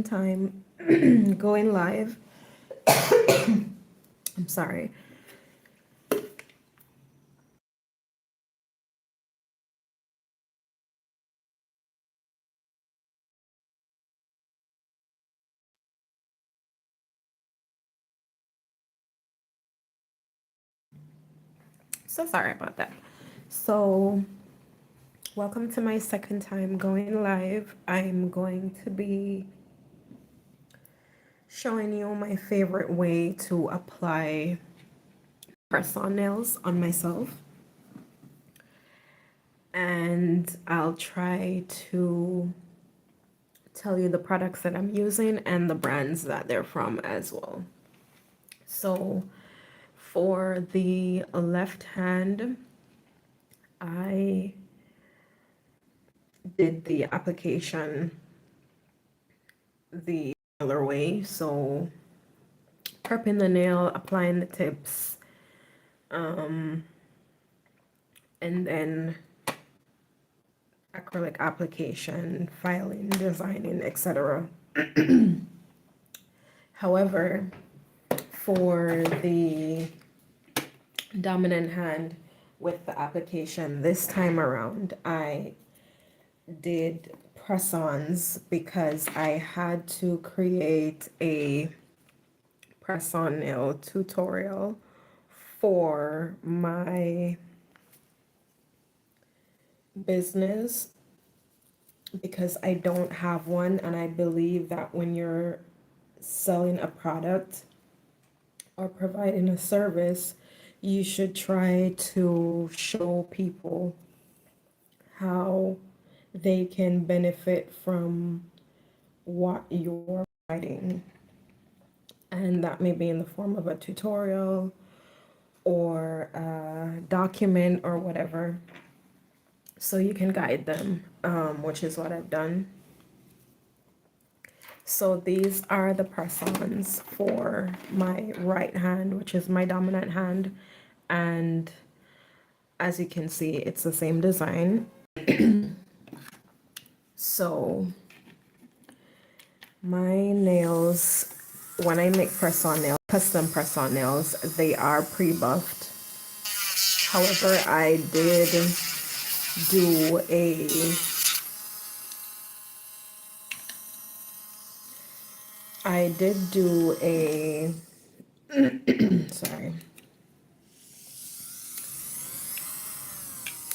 time going live. I'm sorry. So sorry about that. So, welcome to my second time going live. I'm going to be showing you my favorite way to apply press-on nails on myself. And I'll try to tell you the products that I'm using and the brands that they're from as well. So, for the left hand, I did the application the other way. So prepping the nail, applying the tips, and then acrylic application, filing, designing, etc. However, for the dominant hand with the application this time around, I did press-ons because I had to create a press-on nail tutorial for my business because I don't have one, and I believe that when you're selling a product or providing a service, you should try to show people how they can benefit from what you're providing. And that may be in the form of a tutorial or a document or whatever. So you can guide them, which is what I've done. So these are the press-ons for my right hand, which is my dominant hand. And as you can see, it's the same design. So my nails, when I make press-on nails, custom press-on nails, they are pre-buffed. However, I did do a sorry.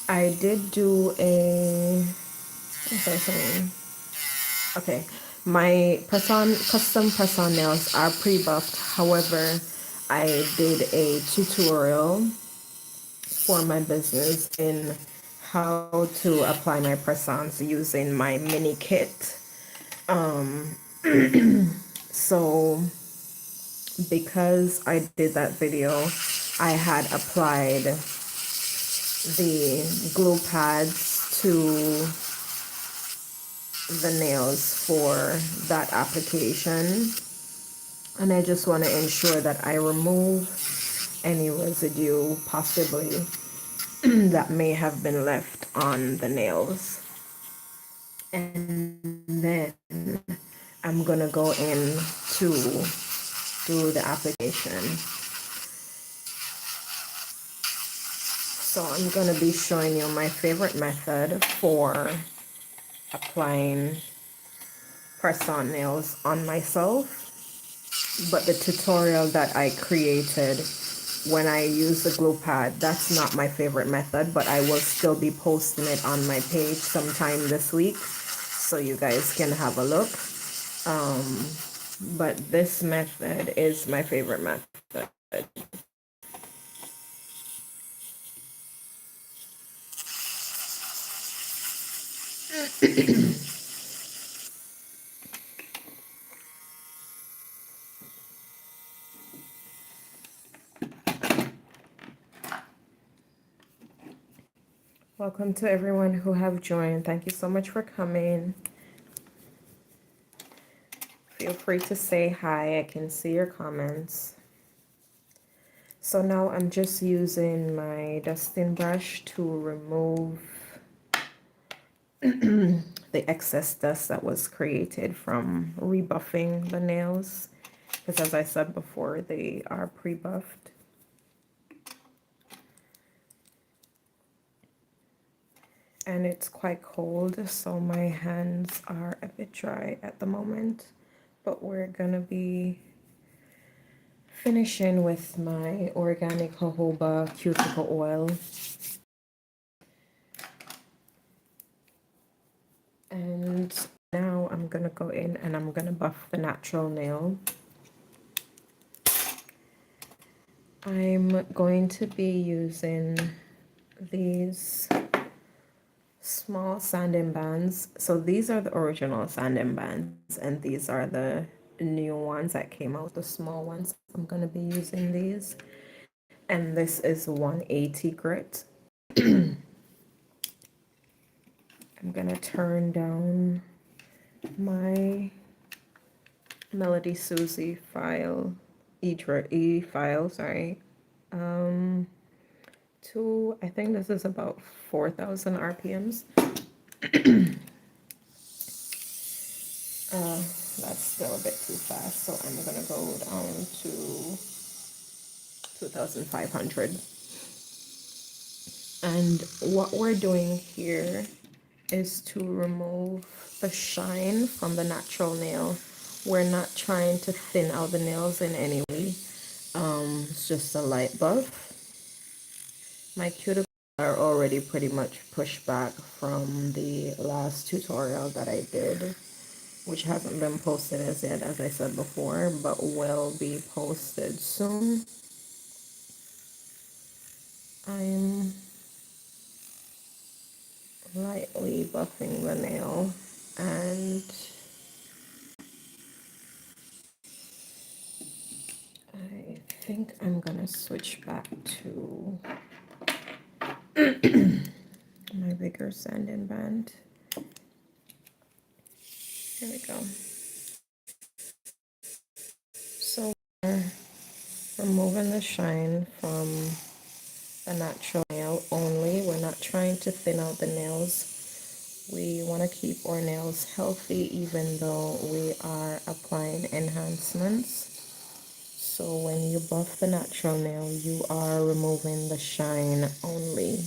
I did do a, what was I saying? Okay, my press-on, custom press-on nails are pre-buffed. However, I did a tutorial for my business in how to apply my press-ons using my mini kit. So because I did that video, I had applied the glue pads to the nails for that application, and I just want to ensure that I remove any residue possibly that may have been left on the nails. And then I'm gonna go in to do the application. So I'm gonna be showing you my favorite method for applying press-on nails on myself, but the tutorial that I created when I use the glue pad, that's not my favorite method, but I will still be posting it on my page sometime this week so you guys can have a look. But this method is my favorite method. Welcome to everyone who have joined. Thank you so much for coming. Feel free to say hi. I can see your comments. So now I'm just using my dusting brush to remove the the excess dust that was created from rebuffing the nails, because as I said before, they are pre-buffed. And it's quite cold, so my hands are a bit dry at the moment, but we're gonna be finishing with my organic jojoba cuticle oil. And now I'm gonna go in and I'm gonna buff the natural nail. I'm going to be using these small sanding bands. So these are the original sanding bands, and these are the new ones that came out, the small ones. I'm gonna be using these, and this is 180 grit. I'm gonna turn down my Melody Susie file, E file, sorry, to, I think this is about 4,000 RPMs. That's still a bit too fast, so I'm gonna go down to 2,500. And what we're doing here is to remove the shine from the natural nail. We're not trying to thin out the nails in any way. It's just a light buff. My cuticles are already pretty much pushed back from the last tutorial that I did, which hasn't been posted as yet, as I said before, but will be posted soon. I'm lightly buffing the nail, and I think I'm gonna switch back to my bigger sanding band. Here we go. So we're removing the shine from the natural nail only. We're not trying to thin out the nails. We want to keep our nails healthy even though we are applying enhancements. So when you buff the natural nail, you are removing the shine only.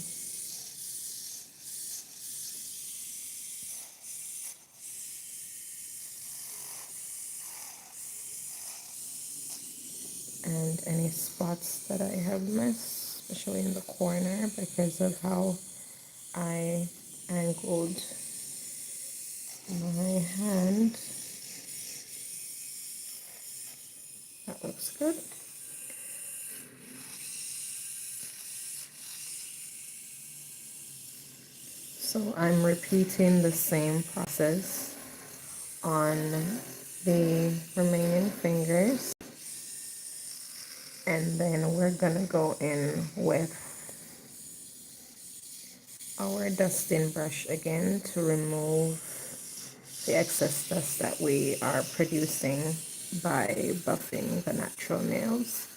And any spots that I have missed, especially in the corner because of how I angled my hand. That looks good. So I'm repeating the same process on the remaining fingers, and then we're gonna go in with our dusting brush again to remove the excess dust that we are producing by buffing the natural nails.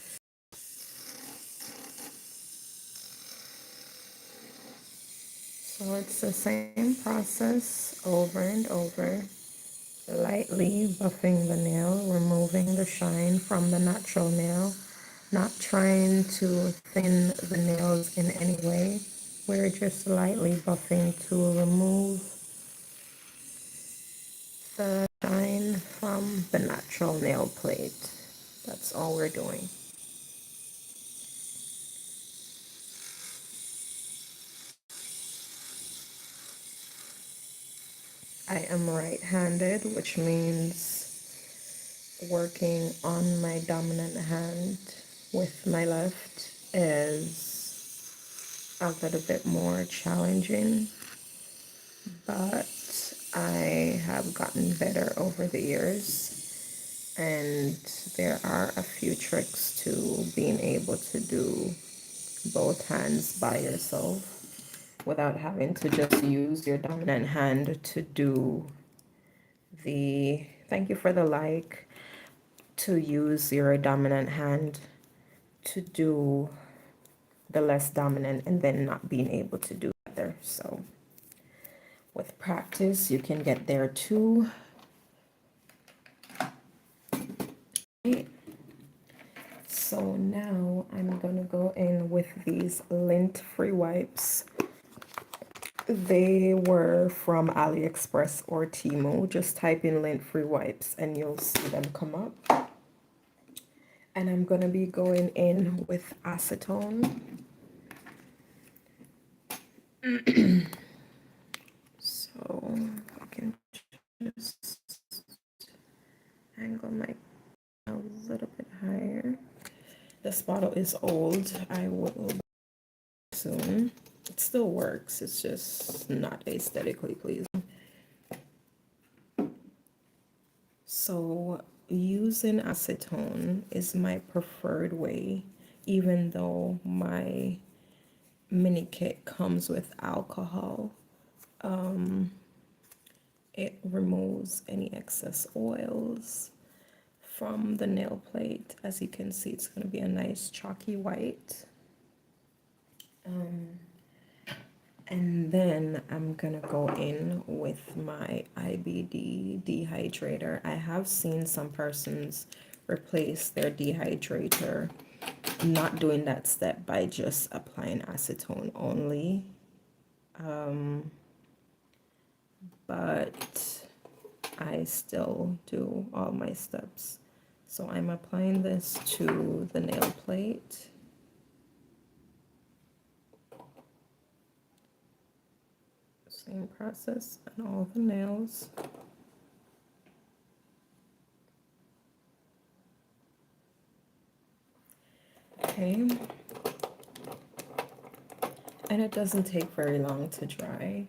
So it's the same process over and over, lightly buffing the nail, removing the shine from the natural nail, not trying to thin the nails in any way. We're just lightly buffing to remove the shine from the natural nail plate. That's all we're doing. I am right-handed, which means working on my dominant hand with my left is a little bit more challenging, but I have gotten better over the years, and there are a few tricks to being able to do both hands by yourself without having to just use your dominant hand to do the, thank you for the like, to use your dominant hand to do the less dominant and then not being able to do the other. So with practice, you can get there too. Right. So now I'm gonna go in with these lint-free wipes. They were from AliExpress or Temu. Just type in lint-free wipes and you'll see them come up. And I'm gonna be going in with acetone. So I can just angle my a little bit higher. This bottle is old. I will soon. It still works. It's just not aesthetically pleasing. So using acetone is my preferred way, even though my mini kit comes with alcohol. It removes any excess oils from the nail plate. As you can see, it's going to be a nice chalky white. And then I'm gonna go in with my IBD dehydrator. I have seen some persons replace their dehydrator, not doing that step by just applying acetone only. But I still do all my steps. So I'm applying this to the nail plate. Same process on all the nails. Okay. And it doesn't take very long to dry.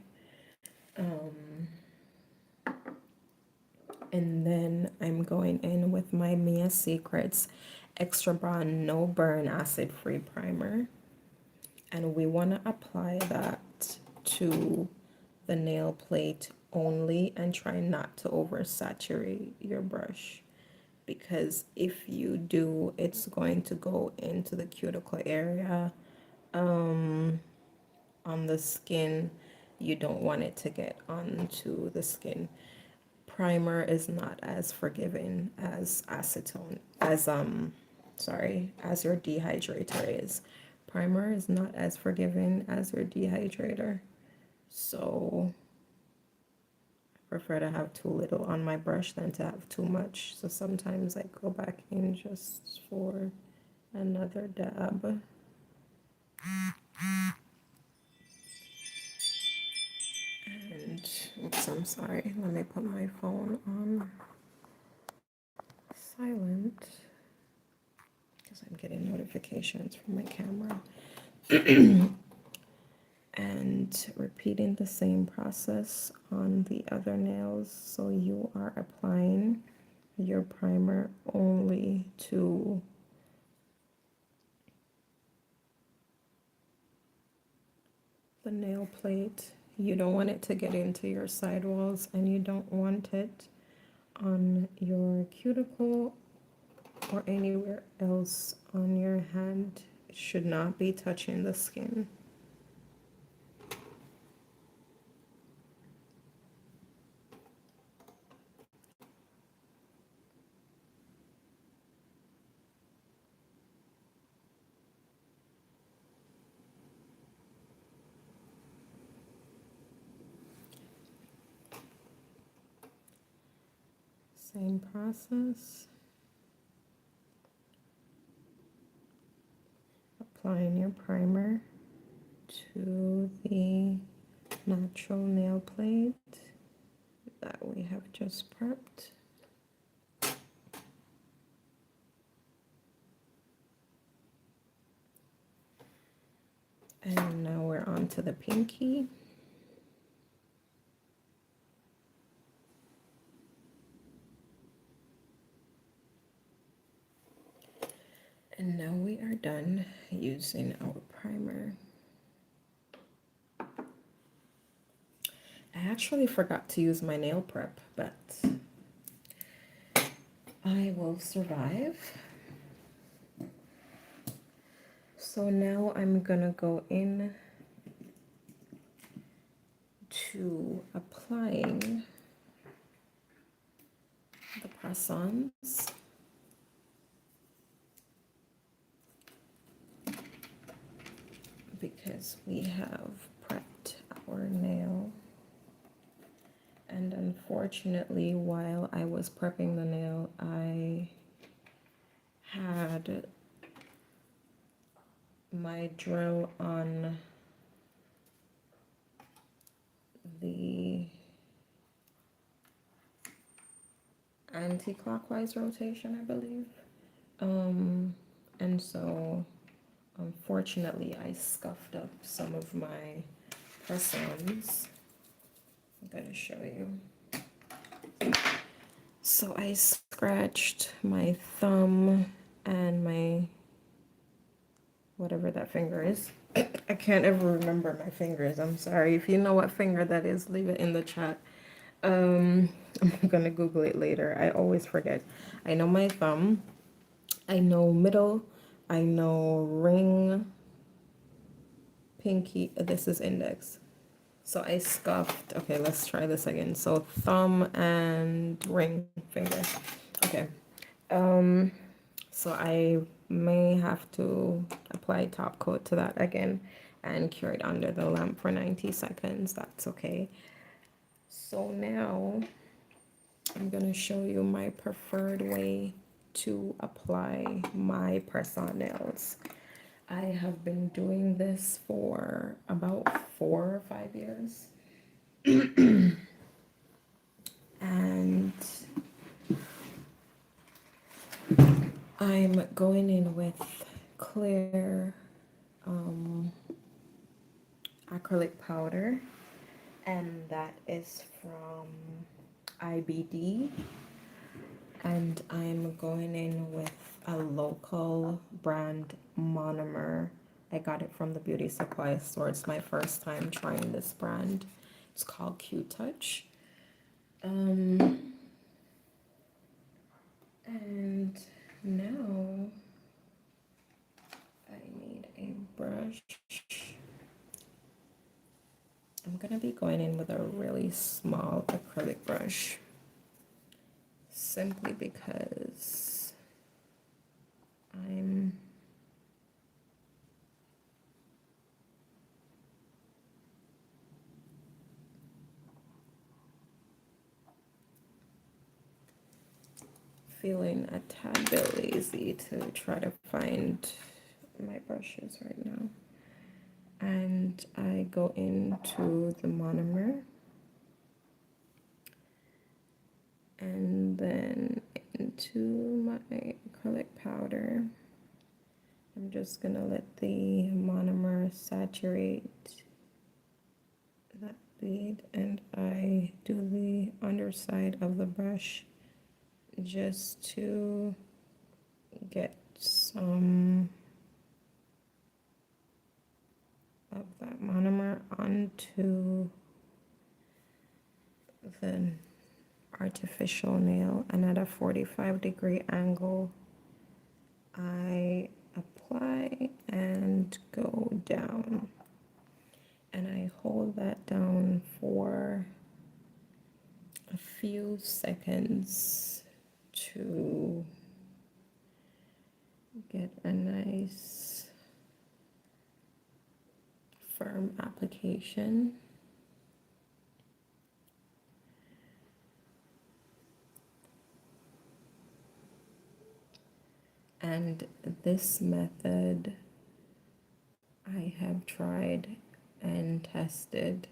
And then I'm going in with my Mia Secrets Extra Brown No Burn Acid Free Primer. And we want to apply that to the nail plate only and try not to oversaturate your brush. Because if you do, it's going to go into the cuticle area. On the skin, you don't want it to get onto the skin. Primer is not as forgiving as acetone, as as your dehydrator is. Primer is not as forgiving as your dehydrator. So I prefer to have too little on my brush than to have too much. So sometimes I go back in just for another dab. And oops, I'm sorry. Let me put my phone on silent because I'm getting notifications from my camera. And repeating the same process on the other nails. So you are applying your primer only to the nail plate. You don't want it to get into your sidewalls, and you don't want it on your cuticle or anywhere else on your hand. It should not be touching the skin. Same process. Applying your primer to the natural nail plate that we have just prepped. And now we're on to the pinky. And now we are done using our primer. I actually forgot to use my nail prep, but I will survive. So now I'm gonna go in to applying the press-ons. Because we have prepped our nail. And unfortunately, while I was prepping the nail, I had my drill on the anti-clockwise rotation, I believe. And so unfortunately I scuffed up some of my press-ons. I'm gonna show you. So I scratched my thumb and my whatever that finger is. I can't ever remember my fingers. I'm sorry. If you know what finger that is, leave it in the chat. I'm gonna Google it later. I always forget. I know my thumb. I know middle. I know ring, pinky. This is index. So I scuffed. Okay, let's try this again. So thumb and ring finger. Okay. So I may have to apply top coat to that again and cure it under the lamp for 90 seconds. That's okay. So now I'm gonna show you my preferred way to apply my press-on nails. I have been doing this for about 4 or 5 years. And I'm going in with clear acrylic powder, and that is from IBD. And I'm going in with a local brand monomer. I got it from the beauty supply store. It's my first time trying this brand. It's called Q-Touch. And now I need a brush. I'm gonna be going in with a really small acrylic brush, simply because I'm feeling a tad bit lazy to try to find my brushes right now. And I go into the monomer and then into my acrylic powder. I'm just gonna let the monomer saturate that bead, and I do the underside of the brush just to get some of that monomer onto the artificial nail, and at a 45-degree angle I apply and go down, and I hold that down for a few seconds to get a nice firm application. And this method I have tried and tested,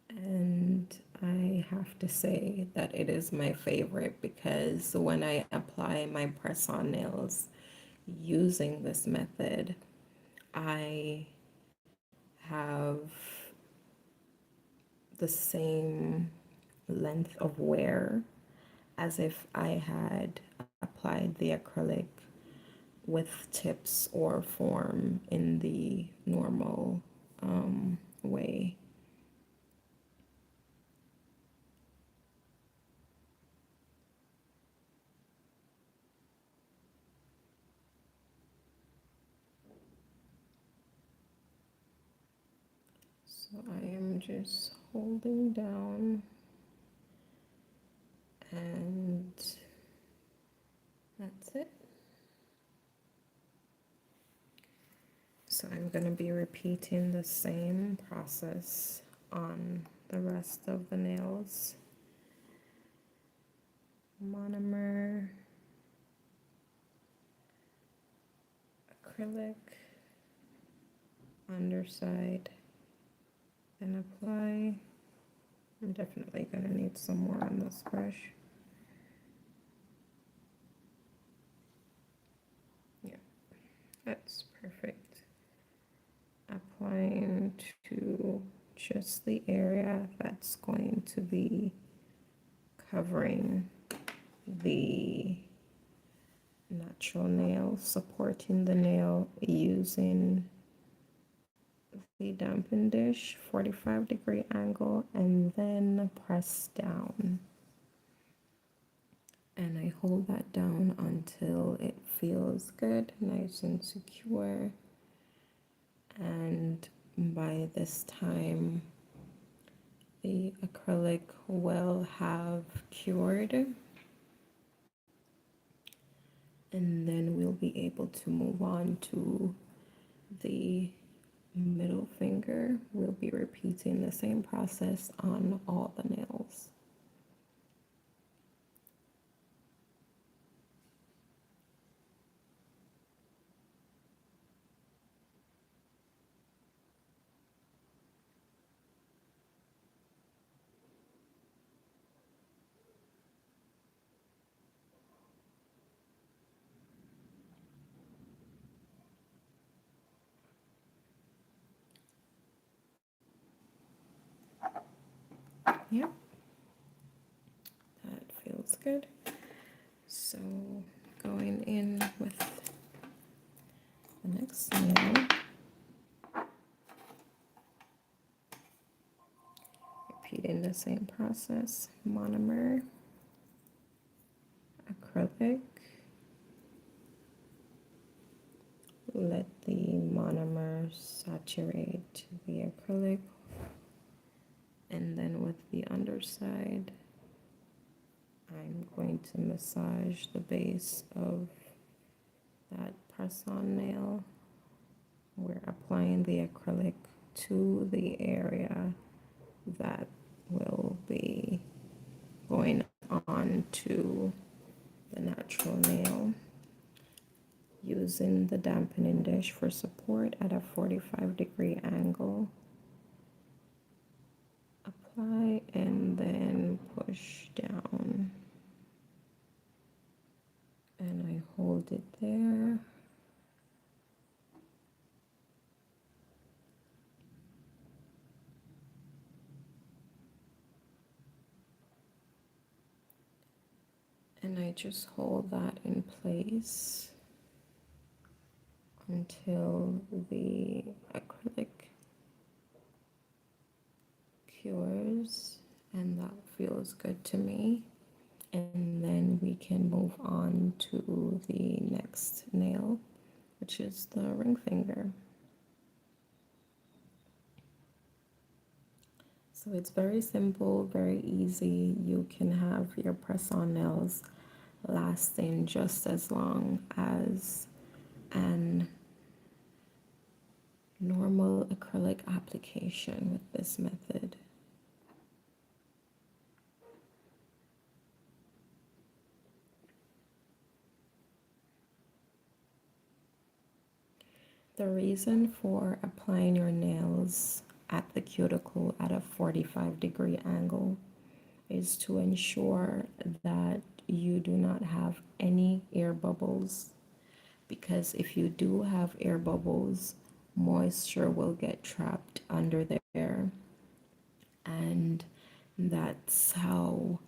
and I have to say that it is my favorite, because when I apply my press-on nails using this method, I have the same length of wear as if I had applied the acrylic with tips or form in the normal way. So I am just holding down, and that's it. So I'm going to be repeating the same process on the rest of the nails. Monomer, acrylic, underside, and apply. I'm definitely going to need some more on this brush. Yeah, that's perfect. Applying to just the area that's going to be covering the natural nail, supporting the nail using the dampen dish, 45-degree angle, and then press down. And I hold that down until it feels good, nice and secure. And by this time, the acrylic will have cured. And then we'll be able to move on to the middle finger. We'll be repeating the same process on all the nails. Yep, that feels good. So going in with the next nail, repeating the same process, monomer, acrylic, let the monomer saturate the acrylic, and then with the underside, I'm going to massage the base of that press-on nail. We're applying the acrylic to the area that will be going on to the natural nail, using the dampening dish for support at a 45-degree angle. Apply and then push down. And I hold it there. And I just hold that in place until the acrylic cures, and that feels good to me. And then we can move on to the next nail, which is the ring finger. So it's very simple, very easy. You can have your press-on nails lasting just as long as an normal acrylic application with this method. The reason for applying your nails at the cuticle at a 45-degree angle is to ensure that you do not have any air bubbles, because if you do have air bubbles, moisture will get trapped under there, and that's how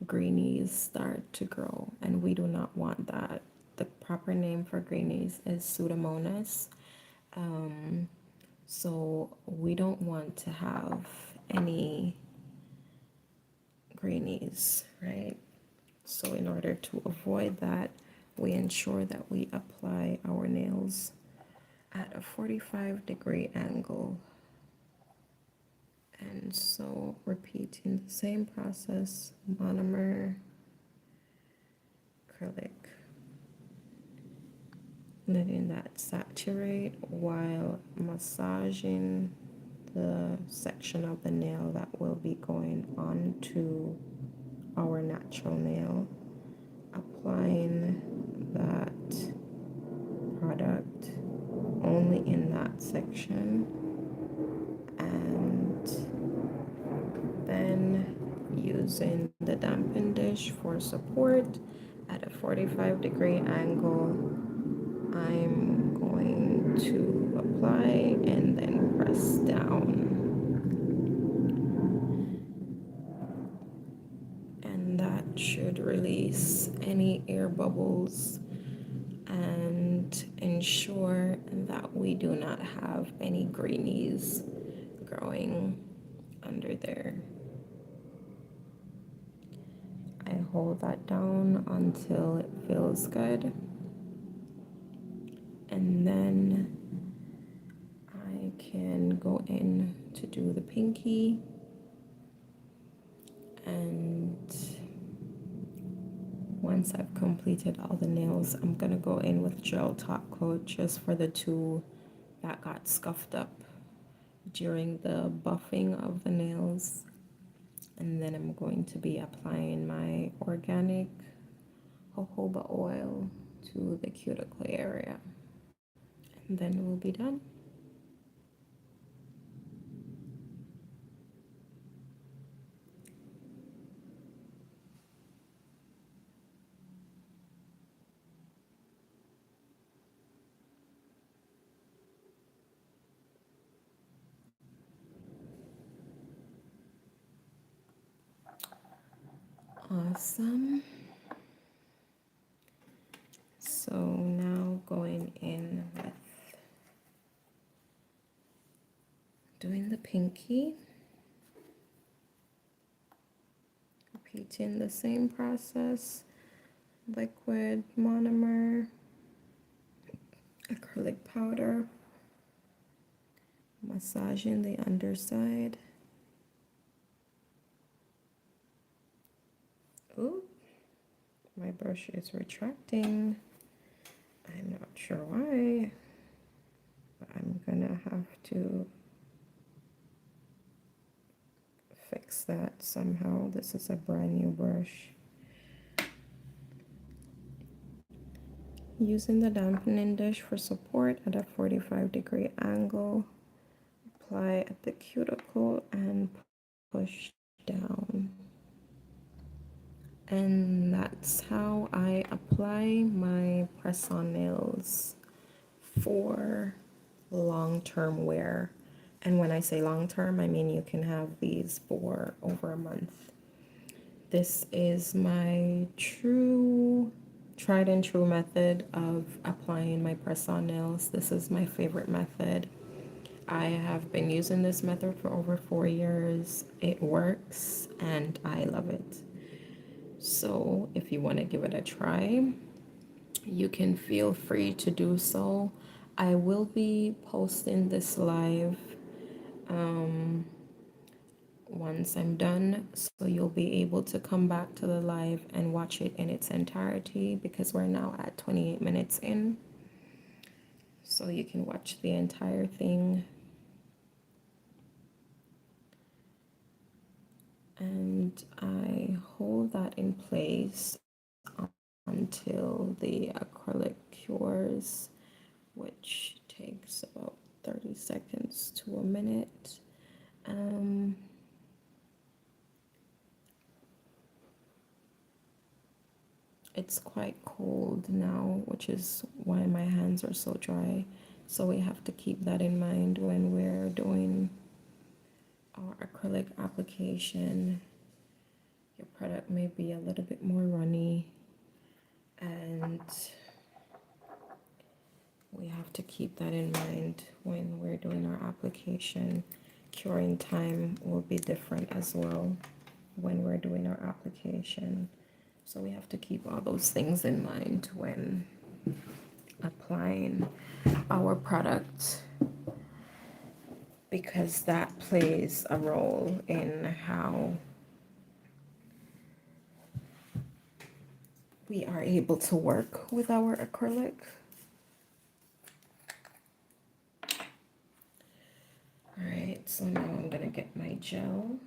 greenies start to grow, and we do not want that. The proper name for greenies is Pseudomonas. So we don't want to have any greenies, right? So in order to avoid that, we ensure that we apply our nails at a 45-degree angle. And so repeating the same process, monomer, acrylic, letting that saturate while massaging the section of the nail that will be going onto our natural nail, applying that product only in that section, and then using the dampen dish for support at a 45-degree angle. I'm going to apply and then press down. And that should release any air bubbles and ensure that we do not have any greenies growing under there. I hold that down until it feels good. And then I can go in to do the pinky. And once I've completed all the nails, I'm gonna go in with gel top coat just for the two that got scuffed up during the buffing of the nails. And then I'm going to be applying my organic jojoba oil to the cuticle area. And then we'll be done. Awesome. So now going in with doing the pinky, repeating the same process, liquid monomer, acrylic powder, massaging the underside. Ooh, my brush is retracting. I'm not sure why, but I'm gonna have to fix that somehow. This is a brand new brush. Using the dampening dish for support at a 45-degree angle, apply at the cuticle and push down. And that's how I apply my press-on nails for long-term wear. And when I say long-term, I mean you can have these for over a month. This is my tried and true method of applying my press-on nails. This is my favorite method. I have been using this method for over 4 years. It works and I love it. So if you want to give it a try, you can feel free to do so. I will be posting this live once I'm done, so you'll be able to come back to the live and watch it in its entirety, because we're now at 28 minutes in, so you can watch the entire thing. And I hold that in place until the acrylic cures, which takes about 30 seconds to a minute. It's quite cold now, which is why my hands are so dry. So we have to keep that in mind when we're doing our acrylic application. Your product may be a little bit more runny, and we have to keep that in mind when we're doing our application. Curing time will be different as well when we're doing our application. So we have to keep all those things in mind when applying our product. because that plays a role in how we are able to work with our acrylic. All right, so now I'm gonna get my gel.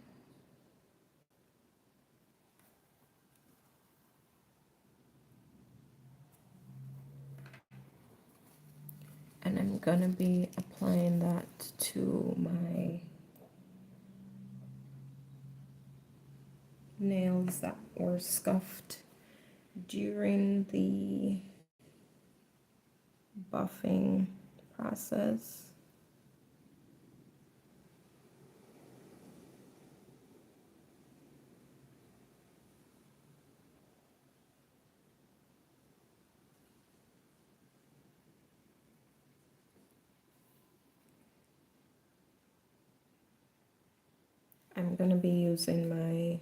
And I'm gonna be applying that to my nails that were scuffed during the buffing process. I'm gonna be using my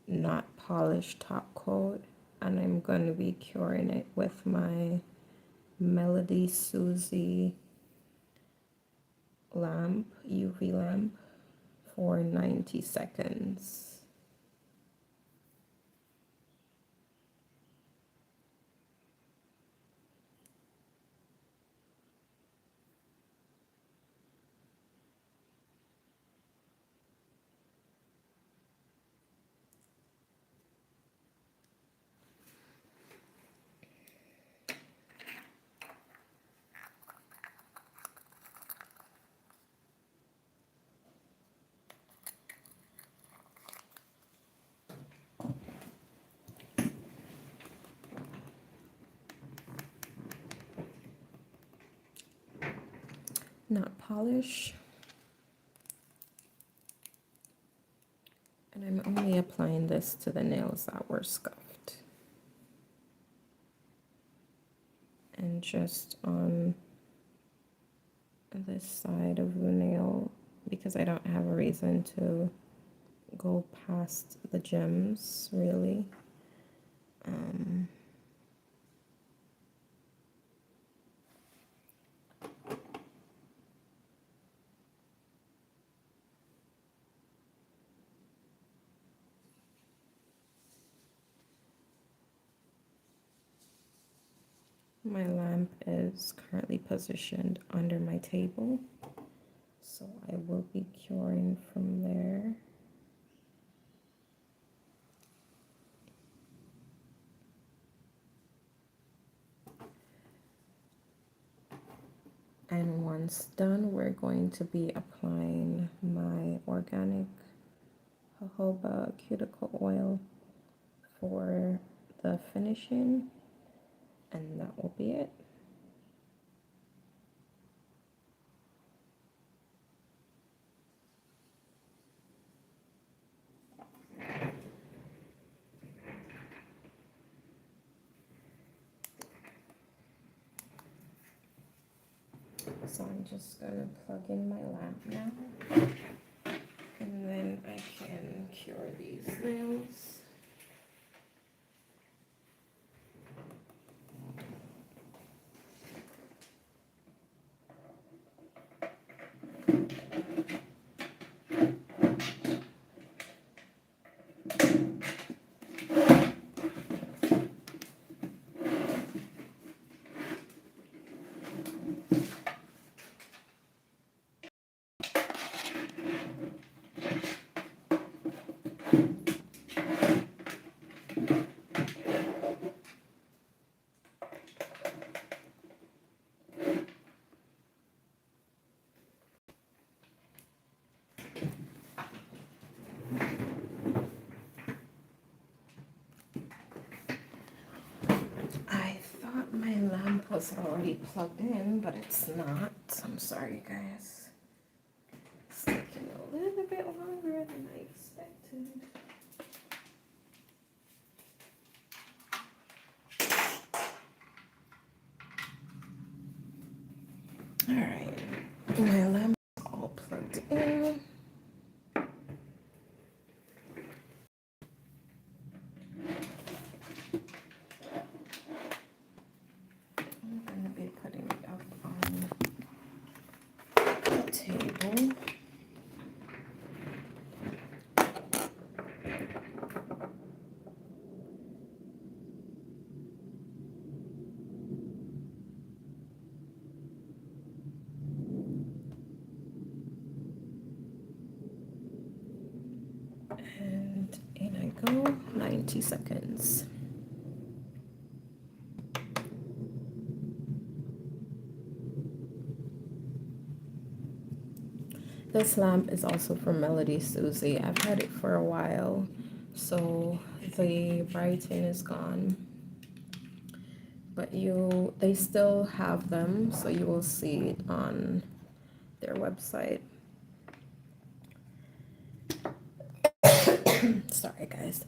not polished top coat, and I'm going to be curing it with my Melody Susie lamp, UV lamp, for 90 seconds. Not polish. And I'm only applying this to the nails that were scuffed. And just on this side of the nail, because I don't have a reason to go past the gems, really. My lamp is currently positioned under my table, so I will be curing from there. And once done, we're going to be applying my organic jojoba cuticle oil for the finishing, and that will be it. So I'm just gonna plug in my lamp now, and then I can cure these nails. I thought my lamp was already plugged in, but it's not. I'm sorry, guys. It's taking a little bit longer than I expected. All right, my lamp is all plugged in. I'm gonna be putting it up on the table. And in I go, 90 seconds. This lamp is also from Melody Susie. I've had it for a while, so the writing is gone. But they still have them, so you will see it on their website. Sorry, guys.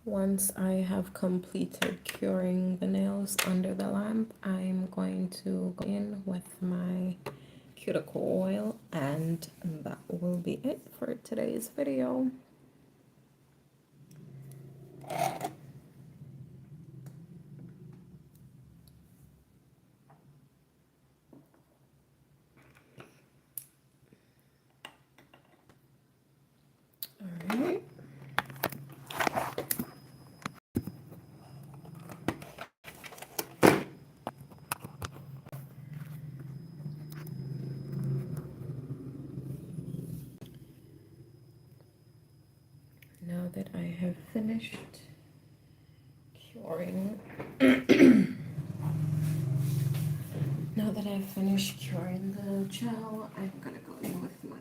Once I have completed curing the nails under the lamp, I'm going to go in with my cuticle oil, and that will be it for today's video. All right. Now that I have finished curing, now that I've finished curing the gel, I'm gonna go in with my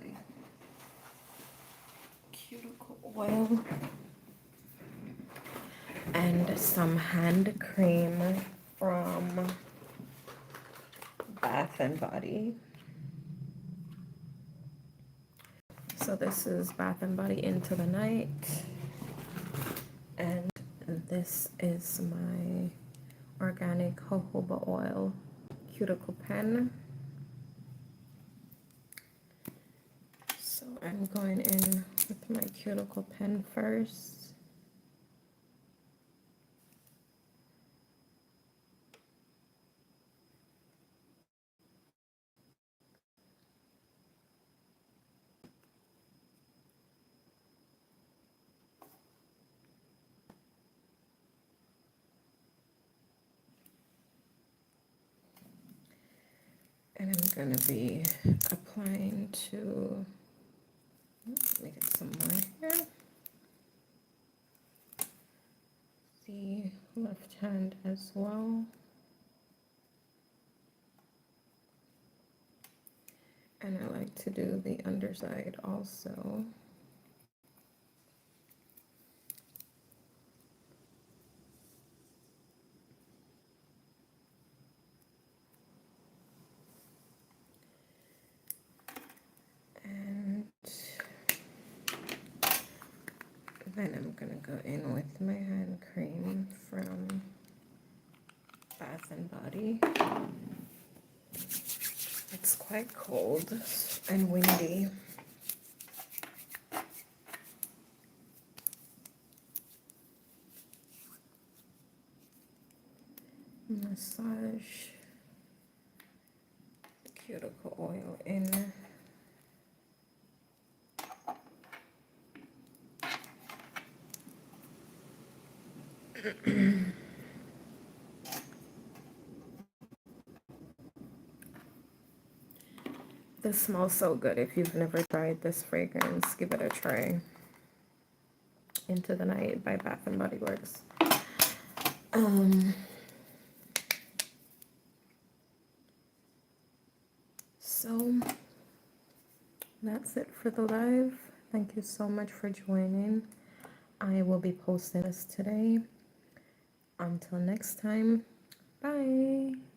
cuticle oil and some hand cream from Bath and Body. So this is Bath and Body Into the Night, and this is my organic jojoba oil cuticle pen. So I'm going in with my cuticle pen first. And I'm going to be applying to, let me get some more here, the left hand as well. And I like to do the underside also. And then I'm gonna go in with my hand cream from Bath and Body. It's quite cold and windy. Massage the cuticle oil in. This smells so good. If you've never tried this fragrance, give it a try. Into the Night by Bath and Body Works. So that's it for the live. Thank you so much for joining. I will be posting this today. Until next time, bye.